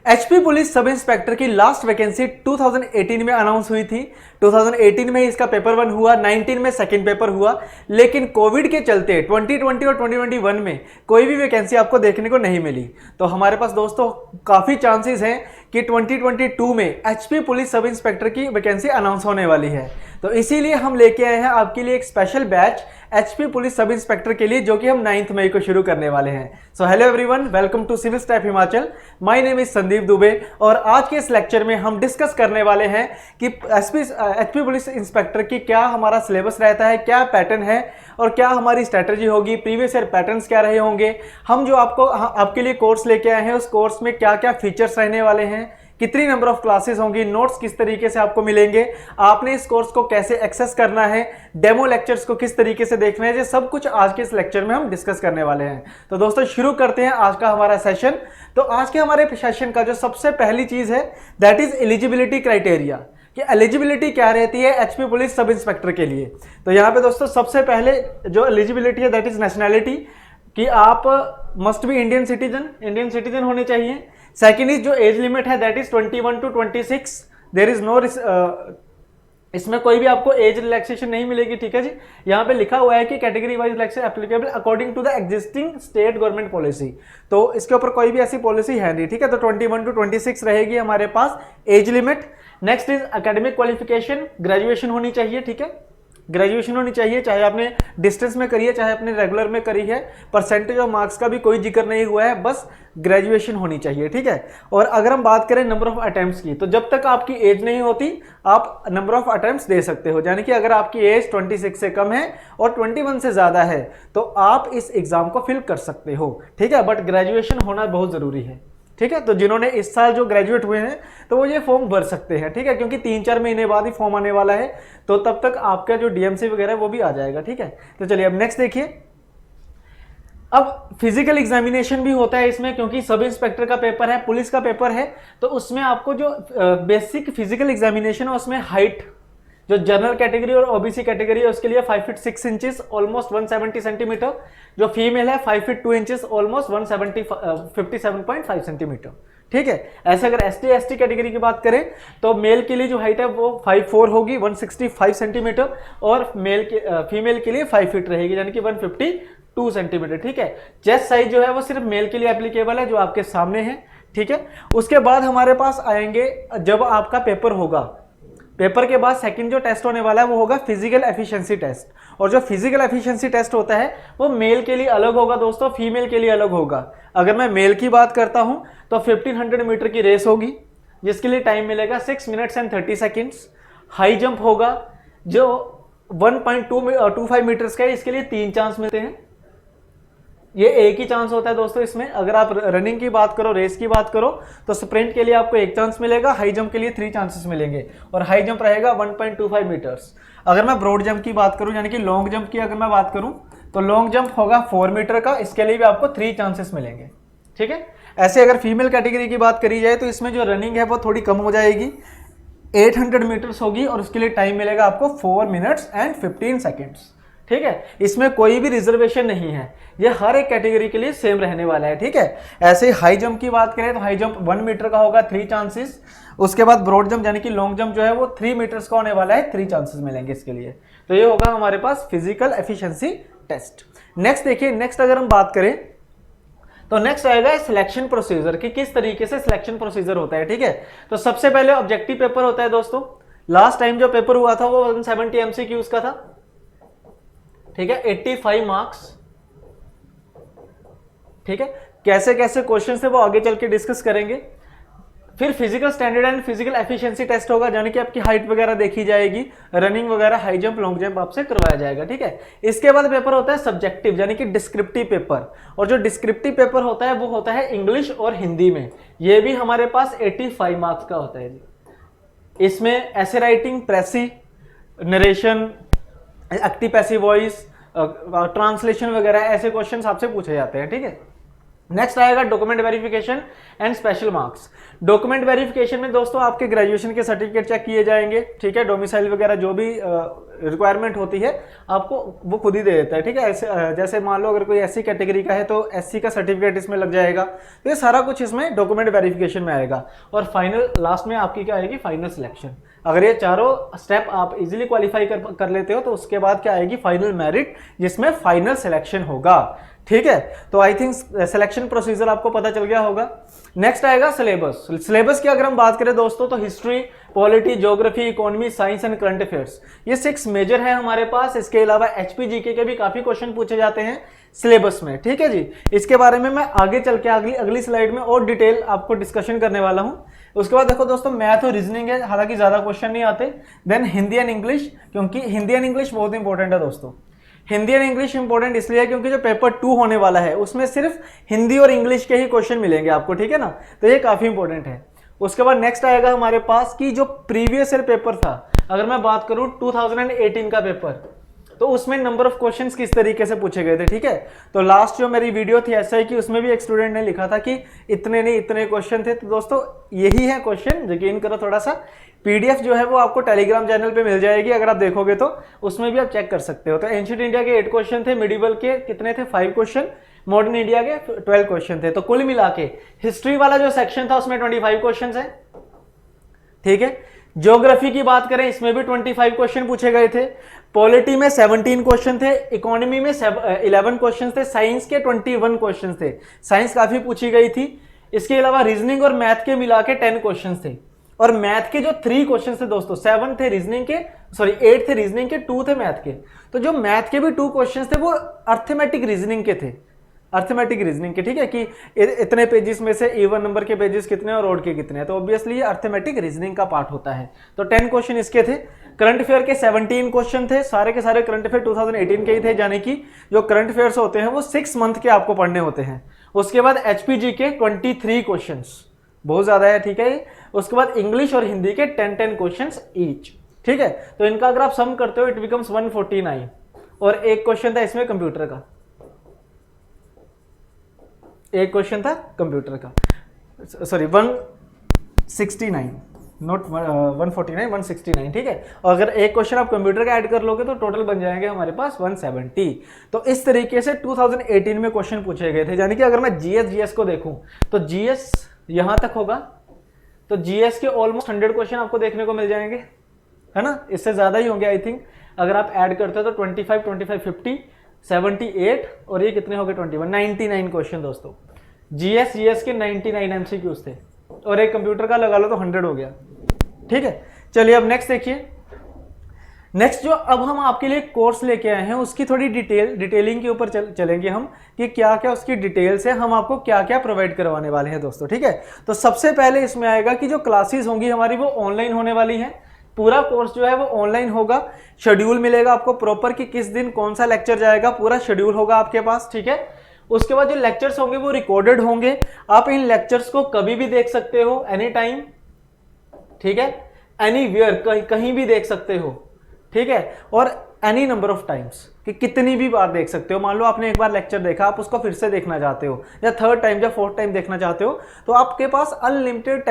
HP police sub inspector की last vacancy 2018 में announce हुई थी। 2018 में इसका पेपर 1 हुआ, 19 में सेकंड पेपर हुआ, लेकिन कोविड के चलते 2020 और 2021 में कोई भी वैकेंसी आपको देखने को नहीं मिली। तो हमारे पास दोस्तों काफ़ी चांसेस हैं कि 2022 में एचपी पुलिस सब इंस्पेक्टर की वैकेंसी अनाउंस होने वाली है। तो इसीलिए हम लेके आए हैं आपके लिए एक special batch HP police sub inspector के लिए, जो कि हम 9 मई को शुरू करने वाले हैं। So hello everyone, welcome to civil staff Himachal. My name is Sandeep Dubey और आज के इस लेक्चर में हम डिस्कस करने वाले हैं कि एचपी पुलिस इंस्पेक्टर की क्या हमारा सिलेबस रहता है, क्या पैटर्न है और क्या हमारी स्ट्रैटेजी होगी, प्रीवियस ईयर पैटर्न्स क्या रहे होंगे, हम जो आपके लिए कोर्स लेके आए हैं उस कोर्स में क्या क्या फीचर्स रहने वाले हैं, कितनी नंबर ऑफ क्लासेस होंगी, नोट्स किस तरीके से आपको मिलेंगे, आपने इस कोर्स को कैसे एक्सेस करना है, डेमो लेक्चर्स को किस तरीके से देखना है, ये सब कुछ आज के इस लेक्चर में हम डिस्कस करने वाले हैं। तो दोस्तों शुरू करते हैं आज का हमारा सेशन। तो आज के हमारे सेशन का जो सबसे पहली चीज है दैट इज एलिजिबिलिटी क्राइटेरिया, कि एलिजिबिलिटी क्या रहती है एचपी पुलिस सब इंस्पेक्टर के लिए। तो यहाँ पे दोस्तों सबसे पहले जो एलिजिबिलिटी है दैट इज नेशनैलिटी, कि आप मस्ट बी इंडियन सिटीजन होने चाहिए। सेकेंड इज जो एज लिमिट है that is 21 to 26, there is no इसमें कोई भी आपको एज रिलैक्सेशन नहीं मिलेगी, ठीक है जी। यहाँ पे लिखा हुआ है कि category wise relaxation applicable according to the existing state government policy, तो इसके ऊपर कोई भी ऐसी पॉलिसी है नहीं, ठीक है। तो 21 टू 26 रहेगी हमारे पास age limit. Next is academic qualification, graduation होनी चाहिए, ठीक है, ग्रेजुएशन होनी चाहिए, चाहे आपने डिस्टेंस में करी है चाहे आपने रेगुलर में करी है। परसेंटेज ऑफ मार्क्स का भी कोई जिक्र नहीं हुआ है, बस ग्रेजुएशन होनी चाहिए, ठीक है। और अगर हम बात करें नंबर ऑफ अटेम्प्ट्स की, तो जब तक आपकी एज नहीं होती आप नंबर ऑफ अटेम्प्ट्स दे सकते हो, यानी कि अगर आपकी एज 26 से कम है और 21 से ज़्यादा है तो आप इस एग्ज़ाम को फिल कर सकते हो, ठीक है। बट ग्रेजुएशन होना बहुत ज़रूरी है, ठीक है। तो जिन्होंने इस साल जो ग्रेजुएट हुए हैं तो वो ये फॉर्म भर सकते हैं, ठीक है, क्योंकि 3-4 महीने बाद ही फॉर्म आने वाला है, तो तब तक आपका जो डीएमसी वगैरह वो भी आ जाएगा, ठीक है। तो चलिए अब नेक्स्ट देखिए। अब फिजिकल एग्जामिनेशन भी होता है इसमें, क्योंकि सब इंस्पेक्टर का पेपर है, पुलिस का पेपर है, तो उसमें आपको जो बेसिक फिजिकल एग्जामिनेशन है उसमें हाइट, जो जनरल कैटेगरी और ओबीसी कैटेगरी है उसके लिए 5 फीट 6 इंचेस ऑलमोस्ट 170 सेंटीमीटर, जो फीमेल है 5 फीट 2 इंचेस ऑलमोस्ट 57.5 सेंटीमीटर, ठीक है। ऐसे अगर एसटी कैटेगरी की बात करें तो मेल के लिए जो हाइट है वो 5'4" होगी 165 सेंटीमीटर, और फीमेल के लिए 5 फीट रहेगी यानी कि 152 सेंटीमीटर, ठीक है। चेस्ट साइज जो है वो सिर्फ मेल के लिए एप्लीकेबल है, जो आपके सामने है, ठीक है। उसके बाद हमारे पास आएंगे जब आपका पेपर होगा, पेपर के बाद सेकंड जो टेस्ट होने वाला है वो होगा फिजिकल एफिशिएंसी टेस्ट, और जो फिजिकल एफिशिएंसी टेस्ट होता है वो मेल के लिए अलग होगा दोस्तों, फीमेल के लिए अलग होगा। अगर मैं मेल की बात करता हूं तो 1500 मीटर की रेस होगी जिसके लिए टाइम मिलेगा 6 minutes and 30 seconds. High jump होगा जो 1.25 मीटर्स का है, इसके लिए 3 चांस मिलते हैं, ये एक ही चांस होता है दोस्तों इसमें। अगर आप रनिंग की बात करो, रेस की बात करो, तो स्प्रिंट के लिए आपको 1 चांस मिलेगा, हाई जंप के लिए 3 चांसेस मिलेंगे, और हाई जंप रहेगा 1.25 मीटर्स। अगर मैं ब्रॉड जंप की बात करूं यानी कि लॉन्ग जंप की अगर मैं बात करूं तो लॉन्ग जंप होगा 4 मीटर का, इसके लिए भी आपको 3 चांसेस मिलेंगे, ठीक है। ऐसे अगर फीमेल कैटेगरी की बात करी जाए तो इसमें जो रनिंग है वो थोड़ी कम हो जाएगी, 800 मीटर्स होगी, और उसके लिए टाइम मिलेगा आपको 4 मिनट्स एंड 15 सेकेंड्स, ठीक है। इसमें कोई भी रिजर्वेशन नहीं है, ये हर एक कैटेगरी के लिए सेम रहने वाला है, ठीक है। ऐसे ही हाई जंप की बात करें तो हाई जंप 1 मीटर का होगा, 3 चांसेस। उसके बाद ब्रॉड जंप यानी कि लॉन्ग जंप जो है वो 3 मीटर्स का होने वाला है, 3 चांसेस मिलेंगे इसके लिए। तो ये होगा हमारे पास फिजिकल एफिशिएंसी टेस्ट। नेक्स्ट देखिए, नेक्स्ट अगर हम बात करें तो नेक्स्ट आएगा सिलेक्शन प्रोसीजर, कि किस तरीके से सिलेक्शन प्रोसीजर होता है, ठीक है। तो सबसे पहले ऑब्जेक्टिव पेपर होता है दोस्तों। लास्ट टाइम जो पेपर हुआ था वो 170 एमसीक्यूज का था, ठीक है, 85 मार्क्स, ठीक है। कैसे कैसे क्वेश्चन थे वो आगे चल के डिस्कस करेंगे। फिर physical standard and physical efficiency test होगा, यानी कि आपकी हाइट वगैरह देखी जाएगी, रनिंग वगैरह, हाई जंप, लॉन्ग जंप आपसे करवाया जाएगा, ठीक है। इसके बाद पेपर होता है सब्जेक्टिव यानी कि डिस्क्रिप्टिव पेपर, और जो डिस्क्रिप्टिव पेपर होता है वो होता है इंग्लिश और हिंदी में, ये भी हमारे पास 85 मार्क्स का होता है जी। इसमें ऐसे writing, precis, narration, active passive voice, translation वगैरह ऐसे क्वेश्चंस आपसे पूछे जाते हैं, ठीक है। नेक्स्ट आएगा document verification and special marks. Document verification में दोस्तों आपके ग्रेजुएशन के सर्टिफिकेट चेक किए जाएंगे, ठीक है, डोमिसाइल वगैरह जो भी रिक्वायरमेंट होती है आपको वो खुद ही दे देता है, ठीक है। ऐसे जैसे मान लो अगर कोई एससी कैटेगरी का है तो एससी का सर्टिफिकेट इसमें लग जाएगा, तो ये सारा कुछ इसमें डॉक्यूमेंट वेरिफिकेशन में आएगा। और फाइनल लास्ट में आपकी क्या आएगी, फाइनल सिलेक्शन। अगर ये चारों स्टेप आप इजीली क्वालिफाई कर लेते हो तो उसके बाद क्या आएगी, फाइनल मेरिट, जिसमें फाइनल सिलेक्शन होगा, ठीक है। तो आई थिंक सिलेक्शन प्रोसीजर आपको पता चल गया होगा। नेक्स्ट आएगा सिलेबस। सिलेबस की अगर हम बात करें दोस्तों तो history, polity, geography, economy, science and current affairs, ये 6 मेजर है हमारे पास। इसके अलावा एचपीजीके के भी काफी क्वेश्चन पूछे जाते हैं सिलेबस में, ठीक है जी। इसके बारे में मैं आगे चल के अगली स्लाइड में और डिटेल आपको डिस्कशन करने वाला हूं। उसके बाद देखो दोस्तों मैथ और रीजनिंग है, हालांकि ज्यादा क्वेश्चन नहीं आते। देन हिंदी एंड इंग्लिश, क्योंकि हिंदी एंड इंग्लिश बहुत इंपॉर्टेंट है दोस्तों। हिंदी और इंग्लिश इंपॉर्टेंट इसलिए है क्योंकि जो पेपर 2 होने वाला है उसमें सिर्फ हिंदी और इंग्लिश के ही क्वेश्चन मिलेंगे आपको, ठीक है ना, तो ये काफी इंपॉर्टेंट है। उसके बाद नेक्स्ट आएगा हमारे पास कि जो प्रीवियस ईयर पेपर था, अगर मैं बात करूं 2018 का पेपर, तो उसमें नंबर ऑफ क्वेश्चंस किस तरीके से पूछे गए थे, ठीक है। तो लास्ट जो मेरी वीडियो थी एसआई की, उसमें भी एक स्टूडेंट ने लिखा था कि इतने नहीं इतने क्वेश्चन थे। तो दोस्तों यही है क्वेश्चन, यकीन करो थोड़ा सा। पीडीएफ जो है वो आपको टेलीग्राम चैनल पे मिल जाएगी, अगर आप देखोगे तो उसमें भी आप चेक कर सकते हो। तो एंशिएंट इंडिया के 8 क्वेश्चन थे, मिडिवल के कितने थे 5 क्वेश्चन, मॉडर्न इंडिया के 12 क्वेश्चन थे। तो कुल मिला के हिस्ट्री वाला जो सेक्शन था उसमें 25 क्वेश्चन है, ठीक है। ज्योग्राफी की बात करें इसमें भी 25 क्वेश्चन पूछे गए थे। पॉलिटी में 17 क्वेश्चन थे, इकोनॉमी में 11 क्वेश्चन थे, साइंस के 21 क्वेश्चन थे, साइंस काफी पूछी गई थी। इसके अलावा रीजनिंग और मैथ के मिला के 10 क्वेश्चन थे। और मैथ के जो 3 क्वेश्चन थे दोस्तों, 7 थे रीजनिंग के, 8 थे रीजनिंग के, 2 थे मैथ के। तो जो मैथ के भी 2 क्वेश्चन थे वो अर्थमेटिक रीजनिंग के थे, अर्थमेटिक रीजनिंग के, ठीक है, कि इतने पेजेस में से इवन नंबर के पेजेस कितने और ओड के कितने हैं, तो ऑब्वियसली ये अर्थमेटिक रीजनिंग का पार्ट होता है। तो 10 क्वेश्चन इसके थे। करंट अफेयर के 17 क्वेश्चन थे, सारे के सारे करंट अफेयर 2018 के ही थे, यानी कि जो करंट अफेयर्स होते हैं वो 6 मंथ के आपको पढ़ने होते हैं। उसके बाद एचपीजी के 23 क्वेश्चन, बहुत ज्यादा है, ठीक है। उसके बाद इंग्लिश और हिंदी के 10 क्वेश्चन ईच, ठीक है। तो इनका अगर आप सम करते हो इट बिकम्स 149। और एक क्वेश्चन था इसमें कंप्यूटर का, एक क्वेश्चन था कंप्यूटर का, सॉरी 169, नॉट 149, 169, ठीक है। और अगर एक क्वेश्चन आप कंप्यूटर का ऐड कर लोगे तो टोटल बन जाएंगे हमारे पास 170। तो इस तरीके से 2018 में क्वेश्चन पूछे गए थे। यानी कि अगर मैं जीएस को देखूं तो जीएस यहां तक होगा, तो जीएस के ऑलमोस्ट 100 क्वेश्चन आपको देखने को मिल जाएंगे, है ना, इससे ज्यादा ही होंगे आई थिंक। अगर आप ऐड करते हो तो 25, 50, 78 और ये कितने हो गए 21, 99 क्वेश्चन दोस्तों। जीएस के 99 एमसीक्यूज थे और एक कंप्यूटर का लगा लो तो 100 हो गया, ठीक है। चलिए अब नेक्स्ट देखिए। नेक्स्ट जो अब हम आपके लिए कोर्स लेके आए हैं उसकी थोड़ी डिटेलिंग के ऊपर चलेंगे हम, कि क्या क्या उसकी डिटेल्स है, हम आपको क्या क्या प्रोवाइड करवाने वाले हैं दोस्तों, ठीक है। तो सबसे पहले इसमें आएगा कि जो क्लासेस होंगी हमारी वो ऑनलाइन होने वाली हैं। पूरा कोर्स जो है वो ऑनलाइन होगा। शेड्यूल मिलेगा आपको प्रॉपर कि किस दिन कौन सा लेक्चर जाएगा, पूरा शेड्यूल होगा आपके पास, ठीक है। उसके बाद जो लेक्चर्स होंगे वो रिकॉर्डेड होंगे। आप इन लेक्चर्स को कभी भी देख सकते हो, एनी टाइम, ठीक है, एनीवेयर, कहीं भी देख सकते हो, ठीक है। और एनी नंबर ऑफ टाइम्स, कि कितनी भी बार देख सकते हो। मान लो आपने एक बार लेक्चर देखा, आप उसको फिर से देखना चाहते हो, या 3rd टाइम या 4th टाइम देखना चाहते हो, तो आपके पास अनलिमिटेड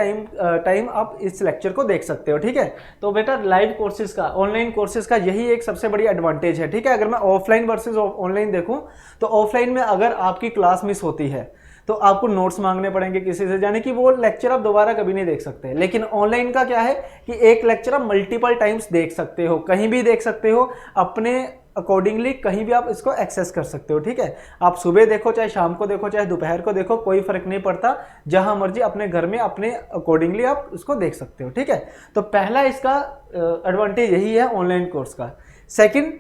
टाइम आप इस लेक्चर को देख सकते हो, ठीक है। तो बेटा लाइव कोर्सेज का, ऑनलाइन कोर्सेज का यही एक सबसे बड़ी एडवांटेज है, ठीक है। अगर मैं ऑफलाइन वर्सेज ऑनलाइन देखूं तो ऑफलाइन में अगर आपकी क्लास मिस होती है तो आपको नोट्स मांगने पड़ेंगे किसी से, यानी कि वो लेक्चर आप दोबारा कभी नहीं देख सकते। लेकिन ऑनलाइन का क्या है कि एक लेक्चर आप मल्टीपल टाइम्स देख सकते हो, कहीं भी देख सकते हो, अपने अकॉर्डिंगली कहीं भी आप इसको एक्सेस कर सकते हो, ठीक है। आप सुबह देखो, चाहे शाम को देखो, चाहे दोपहर को देखो, कोई फर्क नहीं पड़ता, जहां मर्जी अपने घर में अपने अकॉर्डिंगली आप उसको देख सकते हो, ठीक है। तो पहला इसका एडवांटेज यही है ऑनलाइन कोर्स का। सेकंड,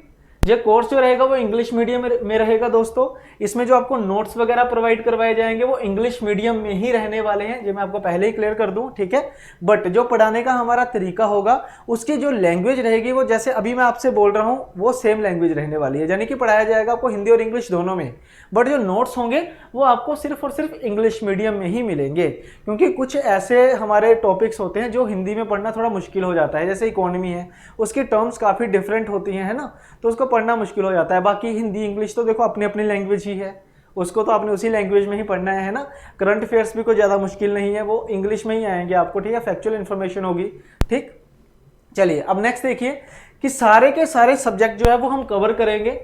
ये कोर्स जो रहेगा वो इंग्लिश मीडियम में रहेगा दोस्तों। इसमें जो आपको नोट्स वगैरह प्रोवाइड करवाए जाएंगे वो इंग्लिश मीडियम में ही रहने वाले हैं, जो मैं आपको पहले ही क्लियर कर दूं, ठीक है। बट जो पढ़ाने का हमारा तरीका होगा, उसकी जो लैंग्वेज रहेगी वो जैसे अभी मैं आपसे बोल रहा हूं वो सेम लैंग्वेज रहने वाली है, यानी कि पढ़ाया जाएगा आपको हिंदी और इंग्लिश दोनों में। बट जो नोट्स होंगे वो आपको सिर्फ और सिर्फ इंग्लिश मीडियम में ही मिलेंगे, क्योंकि कुछ ऐसे हमारे टॉपिक्स होते हैं जो हिंदी में पढ़ना थोड़ा मुश्किल हो जाता है। जैसे इकोनॉमी है, उसकी टर्म्स काफ़ी डिफरेंट होती हैं, है ना, तो उसको पढ़ना मुश्किल हो जाता है। बाकी हिंदी इंग्लिश तो देखो अपनी अपनी लैंग्वेज ही है, उसको तो आपने उसी लैंग्वेज में ही पढ़ना है ना। करंट अफेयर्स भी कोई ज़्यादा मुश्किल नहीं है, वो इंग्लिश में ही आएंगे आपको, ठीक है, फैक्चुअल इन्फॉर्मेशन होगी। ठीक, चलिए अब नेक्स्ट देखिए कि सारे के सारे सब्जेक्ट जो है वो हम कवर करेंगे।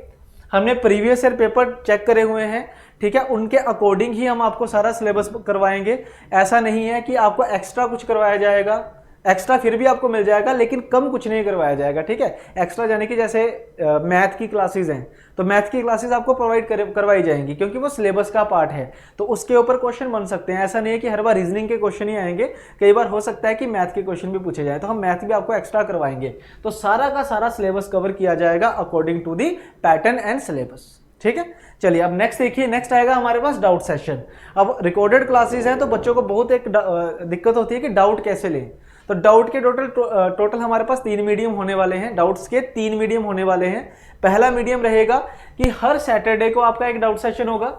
हमने प्रीवियस ईयर पेपर चेक करे हुए हैं, ठीक है, उनके अकॉर्डिंग ही हम आपको सारा सिलेबस करवाएंगे। ऐसा नहीं है कि आपको एक्स्ट्रा कुछ करवाया जाएगा, एक्स्ट्रा फिर भी आपको मिल जाएगा लेकिन कम कुछ नहीं करवाया जाएगा, ठीक है। एक्स्ट्रा यानी कि जैसे मैथ की क्लासेस हैं तो मैथ की क्लासेस आपको प्रोवाइड करवाई जाएंगी क्योंकि वो सिलेबस का पार्ट है, तो उसके ऊपर क्वेश्चन बन सकते हैं। ऐसा नहीं है कि हर बार रीजनिंग के क्वेश्चन ही आएंगे, कई बार हो सकता है कि मैथ के क्वेश्चन भी पूछे जाए, तो हम मैथ भी आपको एक्स्ट्रा करवाएंगे। तो सारा का सारा सिलेबस कवर किया जाएगा according to the pattern and syllabus, ठीक है। चलिए अब नेक्स्ट देखिए, नेक्स्ट आएगा हमारे पास डाउट सेशन। अब रिकॉर्डेड क्लासेस हैं तो बच्चों को बहुत एक दिक्कत होती है कि डाउट कैसे लें। तो डाउट के टोटल हमारे पास 3 मीडियम होने वाले हैं, डाउट्स के 3 मीडियम होने वाले हैं। पहला मीडियम रहेगा कि हर सैटरडे को आपका एक डाउट सेशन होगा,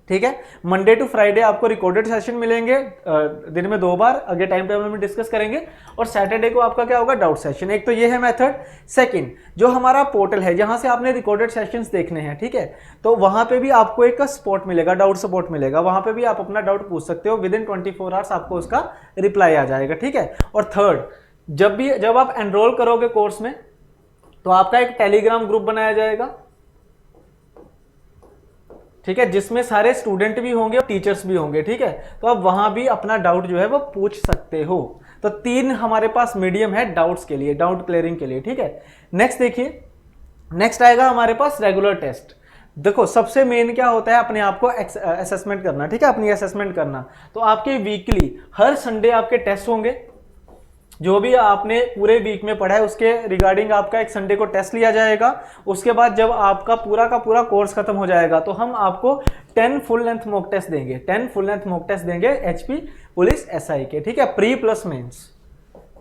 ठीक है। मंडे टू फ्राइडे आपको रिकॉर्डेड सेशन मिलेंगे दिन में 2 बार, आगे टाइम टेबल में डिस्कस करेंगे, और सैटरडे को आपका क्या होगा, डाउट सेशन। एक तो ये है मेथड। सेकंड, जो हमारा पोर्टल है जहां से आपने रिकॉर्डेड सेशंस देखने हैं, ठीक है, तो वहां पे भी आपको एक सपोर्ट मिलेगा, डाउट सपोर्ट मिलेगा, वहां पे भी आप अपना डाउट पूछ सकते हो, विद इन 24 आवर्स आपको उसका रिप्लाई आ जाएगा, ठीक है। और थर्ड, जब आप एनरोल करोगे कोर्स में तो आपका एक टेलीग्राम ग्रुप बनाया जाएगा, ठीक है, जिसमें सारे स्टूडेंट भी होंगे और टीचर्स भी होंगे, ठीक है। तो आप वहां भी अपना डाउट जो है वो पूछ सकते हो। तो 3 हमारे पास मीडियम है डाउट्स के लिए, डाउट क्लियरिंग के लिए, ठीक है। नेक्स्ट देखिए, नेक्स्ट आएगा हमारे पास रेगुलर टेस्ट। देखो सबसे मेन क्या होता है, अपने आप को असेसमेंट करना, ठीक है, अपनी असेसमेंट करना। तो आपके वीकली हर संडे आपके टेस्ट होंगे, जो भी आपने पूरे वीक में पढ़ा है उसके रिगार्डिंग आपका एक संडे को टेस्ट लिया जाएगा। उसके बाद जब आपका पूरा का पूरा कोर्स खत्म हो जाएगा तो हम आपको 10 फुल लेंथ मॉक टेस्ट देंगे, 10 फुल लेंथ मॉक टेस्ट देंगे एचपी पुलिस एसआई के, ठीक है, प्री प्लस मेंस,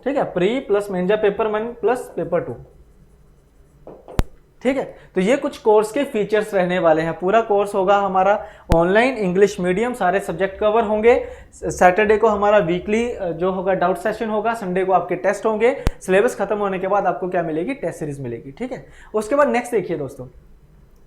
ठीक है, प्री प्लस मेंस या पेपर 1 प्लस पेपर 2, ठीक है। तो ये कुछ कोर्स के फीचर्स रहने वाले हैं। पूरा कोर्स होगा हमारा ऑनलाइन, इंग्लिश मीडियम, सारे सब्जेक्ट कवर होंगे। सैटरडे को हमारा वीकली जो होगा डाउट सेशन होगा, संडे को आपके टेस्ट होंगे। सिलेबस खत्म होने के बाद आपको क्या मिलेगी, टेस्ट सीरीज मिलेगी, ठीक है। उसके बाद नेक्स्ट देखिए दोस्तों,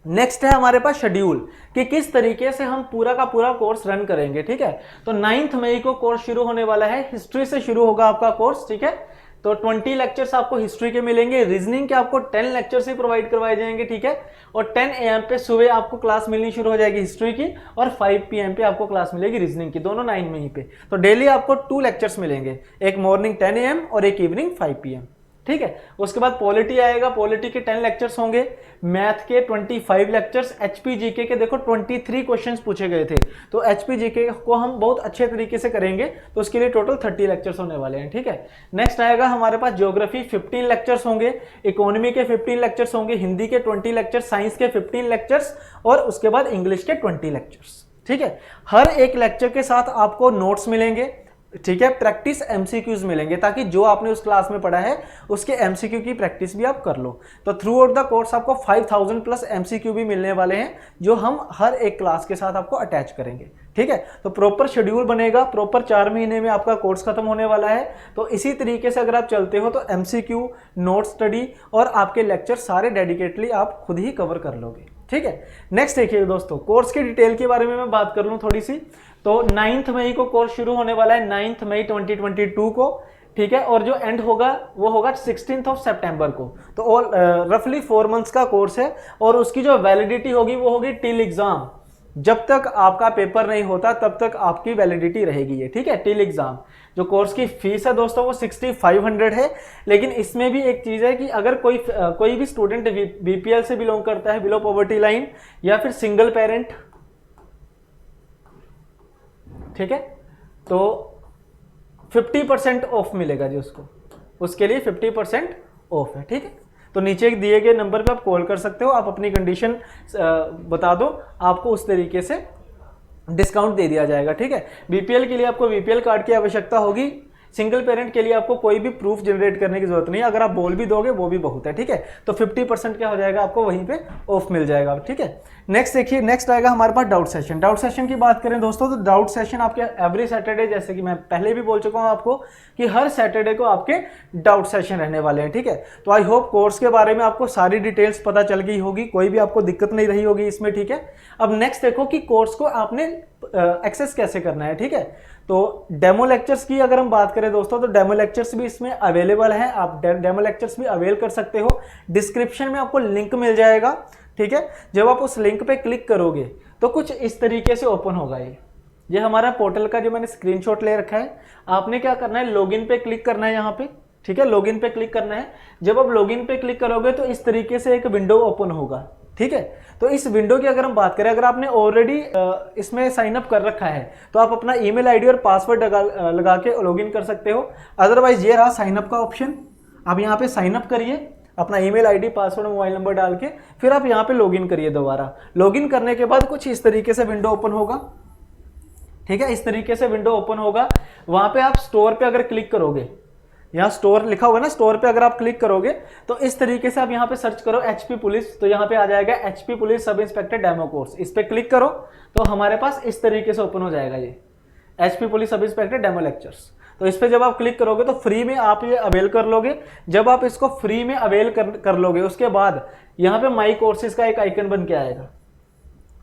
नेक्स्ट है हमारे पास शेड्यूल कि किस तरीके से हम पूरा का पूरा कोर्स रन करेंगे, ठीक है। तो 9 मई को कोर्स शुरू होने वाला है, हिस्ट्री से शुरू होगा आपका कोर्स, ठीक है। तो 20 लेक्चर्स आपको हिस्ट्री के मिलेंगे, रीजनिंग के आपको 10 लेक्चर्स ही प्रोवाइड करवाए जाएंगे, ठीक है। और 10 AM पे सुबह आपको क्लास मिलनी शुरू हो जाएगी हिस्ट्री की, और 5 PM पे आपको क्लास मिलेगी रीजनिंग की, दोनों 9 मई पे। तो डेली आपको 2 लेक्चर्स मिलेंगे, एक मॉर्निंग 10 AM और एक इवनिंग 5 PM, ठीक है। उसके बाद पॉलिटी आएगा, पॉलिटी के 10 लेक्चर्स होंगे, मैथ के 25 लेक्चर्स, एचपी जीके के देखो 23 क्वेश्चंस पूछे गए थे, तो एचपी जीके को हम बहुत अच्छे तरीके से करेंगे, तो उसके लिए टोटल 30 लेक्चर्स होने वाले हैं, ठीक है। नेक्स्ट आएगा हमारे पास ज्योग्राफी, 15 लेक्चर्स होंगे, इकोनॉमी के 15 लेक्चर्स होंगे, हिंदी के 20 लेक्चर्स, साइंस के 15 लेक्चर्स, और उसके बाद इंग्लिश के 20 लेक्चर्स, ठीक है। हर एक लेक्चर के साथ आपको नोट्स मिलेंगे, ठीक है, प्रैक्टिस एमसीक्यूज मिलेंगे, ताकि जो आपने उस क्लास में पढ़ा है उसके एमसीक्यू की प्रैक्टिस भी आप कर लो। तो थ्रू आउट द कोर्स आपको 5000 प्लस एमसीक्यू भी मिलने वाले हैं, जो हम हर एक क्लास के साथ आपको अटैच करेंगे, ठीक है। तो प्रॉपर शेड्यूल बनेगा, प्रॉपर 4 महीने में आपका कोर्स खत्म होने वाला है। तो इसी तरीके से अगर आप चलते हो तो एमसीक्यू, नोट स्टडी और आपके लेक्चर सारे डेडिकेटली आप खुद ही कवर कर लोगे, ठीक है। नेक्स्ट देखिए दोस्तों, कोर्स की डिटेल के बारे में मैं बात कर लूं थोड़ी सी। तो 9 मई को कोर्स शुरू होने वाला है, 9 मई 2022 को, ठीक है, और जो एंड होगा वो होगा 16 सितंबर को। तो रफली 4 मंथ्स का कोर्स है, और उसकी जो वैलिडिटी होगी वो होगी टिल एग्जाम। जब तक आपका पेपर नहीं होता तब तक आपकी वैलिडिटी रहेगी ये, ठीक है, टिल एग्जाम। जो कोर्स की फीस है दोस्तों वो 6500 है, लेकिन इसमें भी एक चीज है कि अगर कोई भी स्टूडेंट बीपीएल से बिलोंग करता है, बिलो पॉवर्टी लाइन, या फिर सिंगल पेरेंट, ठीक है, तो 50% ऑफ मिलेगा जी उसको, उसके लिए 50% ऑफ है, ठीक है। तो नीचे दिए गए नंबर पे आप कॉल कर सकते हो, आप अपनी कंडीशन बता दो, आपको उस तरीके से डिस्काउंट दे दिया जाएगा, ठीक है। बीपीएल के लिए आपको बीपीएल कार्ड की आवश्यकता होगी, सिंगल पेरेंट के लिए आपको कोई भी प्रूफ जनरेट करने की जरूरत नहीं है, अगर आप बोल भी दोगे वो भी बहुत है, ठीक है। तो 50% क्या हो जाएगा, आपको वहीं पे ऑफ मिल जाएगा, ठीक है। नेक्स्ट देखिए, नेक्स्ट आएगा हमारे पास डाउट सेशन। डाउट सेशन की बात करें दोस्तों, तो डाउट सेशन आपके एवरी सैटरडे, जैसे कि मैं पहले भी बोल चुका हूं आपको कि हर सैटरडे को आपके डाउट सेशन रहने वाले हैं, ठीक है। तो आई होप कोर्स के बारे में आपको सारी डिटेल्स पता चल गई होगी, कोई भी आपको दिक्कत नहीं रही होगी इसमें, ठीक है। अब नेक्स्ट देखो कि कोर्स को आपने एक्सेस कैसे करना है, ठीक है। तो डेमो लेक्चर्स की अगर हम बात करें दोस्तों, तो डेमो लेक्चर्स भी इसमें अवेलेबल हैं, आप डेमो लेक्चर्स भी अवेल कर सकते हो। डिस्क्रिप्शन में आपको लिंक मिल जाएगा, ठीक है। जब आप उस लिंक पे क्लिक करोगे तो कुछ इस तरीके से ओपन होगा। ये हमारा पोर्टल का जो मैंने स्क्रीनशॉट ले रखा है। आपने क्या करना है, लॉगिन पे क्लिक करना है यहाँ पे, ठीक है। लॉगिन पे क्लिक करना है। जब आप लॉगिन पे क्लिक करोगे तो इस तरीके से एक विंडो ओपन होगा, ठीक है। तो इस विंडो की अगर हम बात करें, अगर आपने ऑलरेडी इसमें साइन अप कर रखा है तो आप अपना ईमेल आईडी और पासवर्ड लगा के लॉगिन कर सकते हो। अदरवाइज ये रहा साइन अप का ऑप्शन, आप यहाँ पे साइन अप करिए, अपना email ID, password, mobile number डाल के फिर आप यहाँ पे लॉगिन करिए दोबारा। लॉगिन करने के बाद कुछ इस तरीके से विंडो ओपन होगा, ठीक है। इस तरीके से विंडो ओपन होगा। वहां पे आप स्टोर पे अगर क्लिक करोगे, यहाँ स्टोर लिखा हुआ है ना, स्टोर पे अगर आप क्लिक करोगे तो इस तरीके से आप यहाँ पे सर्च करो एचपी पुलिस, तो यहाँ पे आ जाएगा HP police sub inspector demo course. इस पे क्लिक करो तो हमारे पास इस तरीके से ओपन हो जाएगा ये HP police sub inspector demo lectures. तो इस पे जब आप क्लिक करोगे तो फ्री में आप ये अवेल कर लोगे। जब आप इसको फ्री में अवेल कर लोगे, उसके बाद यहाँ पे माई कोर्सेज का एक आइकन बन के आएगा,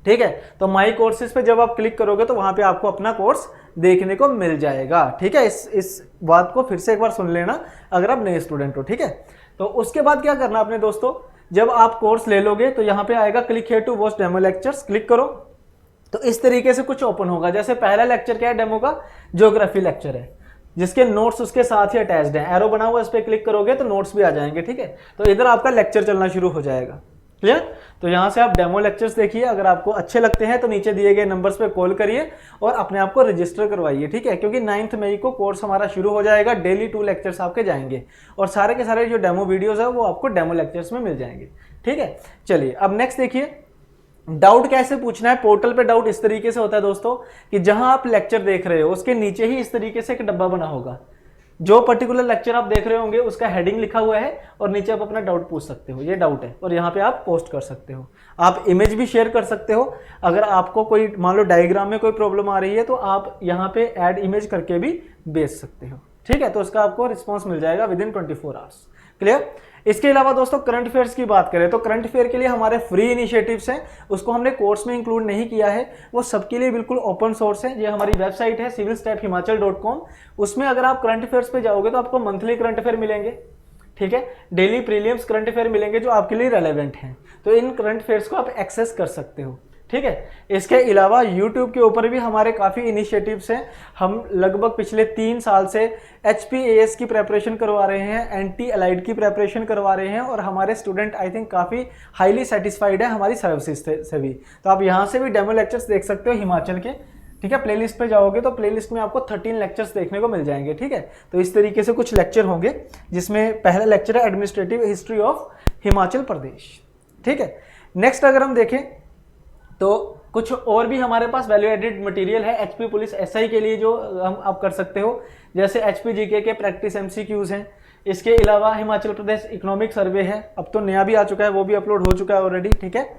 ठीक है। तो माई कोर्सेज पे जब आप क्लिक करोगे तो वहां पे आपको अपना कोर्स देखने को मिल जाएगा, ठीक है। इस बात को फिर से एक बार सुन लेना अगर आप नए स्टूडेंट हो, ठीक है। तो उसके बाद क्या करना आपने दोस्तों, जब आप कोर्स ले लोगे तो यहाँ पे आएगा click here to watch demo lectures, click करो तो इस तरीके से कुछ ओपन होगा। जैसे पहला लेक्चर क्या है डेमो का, ज्योग्राफी लेक्चर है, जिसके नोट्स उसके साथ ही अटैच्ड है। एरो बना हुआ, इस पे क्लिक करोगे तो नोट्स भी आ जाएंगे, ठीक है। तो इधर आपका लेक्चर चलना शुरू हो जाएगा, क्लियर। तो यहाँ से आप डेमो लेक्चर्स देखिए, अगर आपको अच्छे लगते हैं तो नीचे दिए गए नंबर्स पे कॉल करिए और अपने आप को रजिस्टर करवाइए, ठीक है। क्योंकि 9 मई को कोर्स हमारा शुरू हो जाएगा। डेली 2 लेक्चर्स आपके जाएंगे और सारे के सारे जो डेमो वीडियोस है वो आपको डेमो लेक्चर्स में मिल जाएंगे, ठीक है। चलिए अब नेक्स्ट देखिए, डाउट कैसे पूछना है। पोर्टल पे डाउट इस तरीके से होता है दोस्तों कि जहां आप लेक्चर देख रहे हो उसके नीचे ही इस तरीके से एक डब्बा बना होगा। जो पर्टिकुलर लेक्चर आप देख रहे होंगे उसका हेडिंग लिखा हुआ है और नीचे आप अपना डाउट पूछ सकते हो, ये डाउट है, और यहाँ पे आप पोस्ट कर सकते हो। आप इमेज भी शेयर कर सकते हो। अगर आपको कोई मान लो डायग्राम में कोई प्रॉब्लम आ रही है तो आप यहाँ पे ऐड इमेज करके भी भेज सकते हो, ठीक है। तो उसका आपको रिस्पॉन्स मिल जाएगा विदिन 24 आवर्स, क्लियर। इसके अलावा दोस्तों करंट अफेयर्स की बात करें तो करंट अफेयर के लिए हमारे फ्री इनिशिएटिव्स हैं, उसको हमने कोर्स में इंक्लूड नहीं किया है, वो सबके लिए बिल्कुल ओपन सोर्स है। ये हमारी वेबसाइट है civilstepHimachal.com, उसमें अगर आप करंट अफेयर्स पे जाओगे तो आपको मंथली करंट अफेयर मिलेंगे, ठीक है। डेली प्रीलिम्स करंट अफेयर मिलेंगे जो आपके लिए रेलेवेंट हैं। तो इन करंट अफेयर्स को आप एक्सेस कर सकते हो, ठीक है। इसके अलावा YouTube के ऊपर भी हमारे काफ़ी इनिशिएटिव्स हैं। हम लगभग पिछले 3 साल से HPAS की प्रेपरेशन करवा रहे हैं, NT Allied की प्रेपरेशन करवा रहे हैं और हमारे स्टूडेंट आई थिंक काफ़ी हाईली सेटिस्फाइड है हमारी सर्विसेज से भी। तो आप यहाँ से भी डेमो लेक्चर्स देख सकते हो हिमाचल के, ठीक है। प्लेलिस्ट पे जाओगे तो प्लेलिस्ट में आपको 13 लेक्चर्स देखने को मिल जाएंगे, ठीक है। तो इस तरीके से कुछ लेक्चर होंगे, जिसमें पहला लेक्चर है administrative history of Himachal Pradesh, ठीक है। नेक्स्ट अगर हम देखें तो कुछ और भी हमारे पास वैल्यू एडेड मटेरियल है एचपी पुलिस एसआई के लिए जो हम आप कर सकते हो। जैसे एचपी जीके के प्रैक्टिस एमसीक्यूज हैं। इसके अलावा हिमाचल प्रदेश इकोनॉमिक सर्वे है, अब तो नया भी आ चुका है, वो भी अपलोड हो चुका है ऑलरेडी, ठीक है।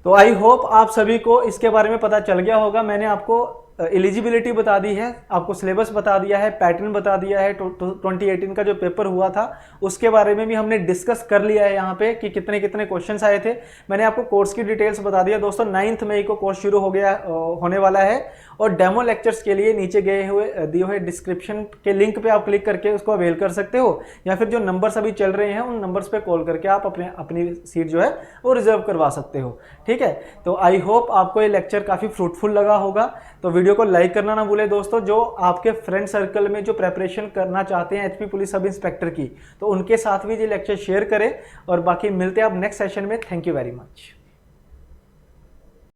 तो आई होप आप सभी को इसके बारे में पता चल गया होगा। मैंने आपको एलिजिबिलिटी बता दी है, आपको सिलेबस बता दिया है, पैटर्न बता दिया है, 2018 का जो पेपर हुआ था उसके बारे में भी हमने डिस्कस कर लिया है यहाँ पे कि कितने कितने क्वेश्चंस आए थे। मैंने आपको कोर्स की डिटेल्स बता दिया दोस्तों। 9 मई को कोर्स शुरू होने वाला है और डेमो लेक्चर्स के लिए नीचे दिए हुए डिस्क्रिप्शन के लिंक पे आप क्लिक करके उसको अवेल कर सकते हो, या फिर जो नंबर्स अभी चल रहे हैं उन नंबर्स पे कॉल करके आप अपनी सीट जो है वो रिजर्व करवा सकते हो, ठीक है। तो आई होप आपको ये लेक्चर काफ़ी फ्रूटफुल लगा होगा। तो वीडियो को लाइक करना ना भूले दोस्तों। जो आपके फ्रेंड सर्कल में जो प्रेपरेशन करना चाहते हैं एचपी पुलिस सब इंस्पेक्टर की, तो उनके साथ भी ये लेक्चर शेयर करें। और बाकी मिलते हैं आप नेक्स्ट सेशन में। Thank you very much.